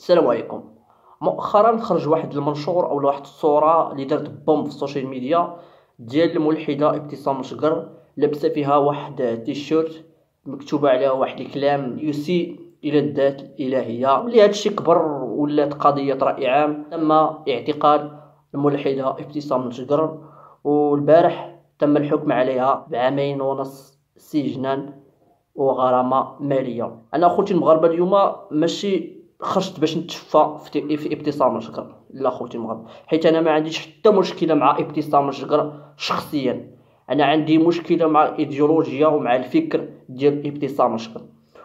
السلام عليكم. مؤخرا خرج واحد المنشور او واحد الصوره اللي دارت بوم في السوشيال ميديا ديال الملحده ابتسام شقر، لابسه فيها واحد تيشيرت مكتوب عليها واحد الكلام يسيء الى الذات الالهيه، واللي هادشي كبر ولات قضيه راي عام. تم اعتقال الملحده ابتسام شقر، والبارح تم الحكم عليها بعامين ونص سجنا وغرامه ماليه. انا اخوتي المغاربه اليوم ماشي خرجت باش نتشفى في ابتسام شقر، لا خوتي المغرب، حيت انا ما عنديش حتى مشكله مع ابتسام شقر شخصيا. انا عندي مشكله مع الايديولوجيا ومع الفكر ديال ابتسام شقر.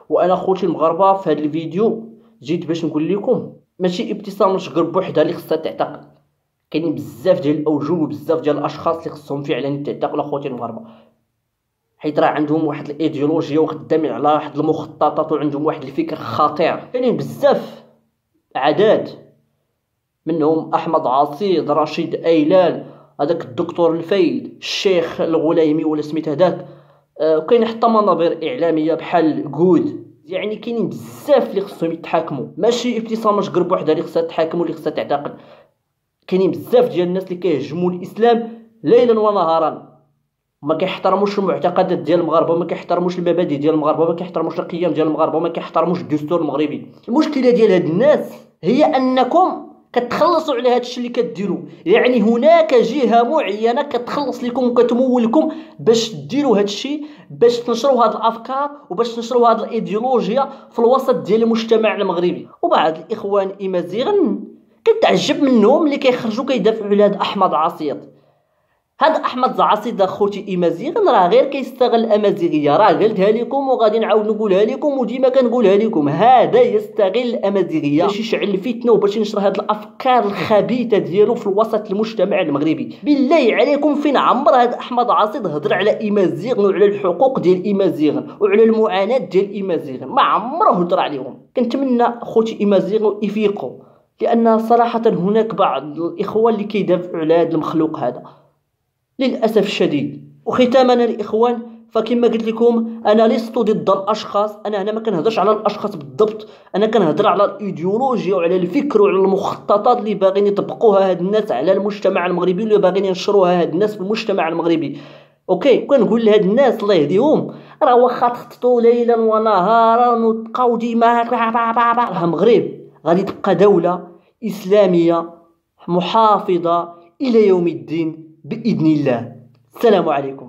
وانا خوتي المغاربه في هذا الفيديو جيت باش نقول لكم ماشي ابتسام شقر بوحدها اللي خصها تعتقل، كاينين بزاف ديال الاوجه وبزاف ديال الاشخاص اللي خصهم فعلا تعتقلوا خوتي المغاربه، حيت راه عندهم واحد الايديولوجيا وخدامين على واحد المخططات وعندهم واحد الفكر خطير. كاينين بزاف عداد منهم احمد عصيد، رشيد ايلال، هذاك الدكتور الفايد، الشيخ الغليمي ولا سميت هذاك، وكاين حتى منابر اعلاميه بحال جود. يعني كاينين بزاف اللي خصهم يتحاكموا، ماشي ابتسام شقر بوحدها اللي خصها تحاكم واللي خصها تعتقل. كاينين بزاف ديال الناس اللي كيهجموا الاسلام ليلا ونهارا، ما كيحترموش المعتقدات ديال المغاربه، ما كيحترموش المبادئ ديال المغاربه، ما كيحترموش القيم ديال المغاربه، ما كيحترموش الدستور المغربي. المشكله ديال هاد الناس هي انكم كتخلصوا على هادشي اللي كديروا. يعني هناك جهه معينه كتخلص لكم وكتمولكم باش ديروا هادشي، باش تنشروا هاد الافكار وباش تنشروا هاد الايديولوجيا في الوسط ديال المجتمع المغربي. وبعض الاخوان الامازيغ كتعجب منهم اللي كيخرجوا كيدافعوا على هاد احمد عصيد. هاد احمد عصيد اخوتي امازيغ راه غير كيستغل الامازيغيه، راه قلتها لكم وغادي نعاود نقولها لكم وديما كنقولها لكم، هذا يستغل الامازيغيه باش يشعل الفتنه وباش ينشر هاد الافكار الخبيثه ديالو في الوسط المجتمع المغربي. بالله عليكم فين عمر هاد احمد عصيد هضر على امازيغ وعلى الحقوق ديال امازيغ وعلى المعاناه ديال امازيغ؟ ما عمره هضر عليهم. كنتمنى اخوتي امازيغ يفيقوا، لان صراحه هناك بعض الاخوان اللي كيدافعوا على هذا المخلوق هذا للأسف الشديد. وختاما الإخوان، فكما قلت لكم أنا لست ضد الأشخاص، أنا هنا ما كنهضرش على الأشخاص بالضبط، أنا كنهضر على الإيديولوجيا وعلى الفكر وعلى المخططات اللي باغيين يطبقوها هاد الناس على المجتمع المغربي واللي باغيين ينشروها هاد الناس في المجتمع المغربي. اوكي، كنقول لهاد الناس الله يهديهم، راه واخا تخططوا ليلا ونهارا وتبقاو ديما راه المغرب غادي تبقى دولة إسلامية محافظة إلى يوم الدين بإذن الله. السلام عليكم.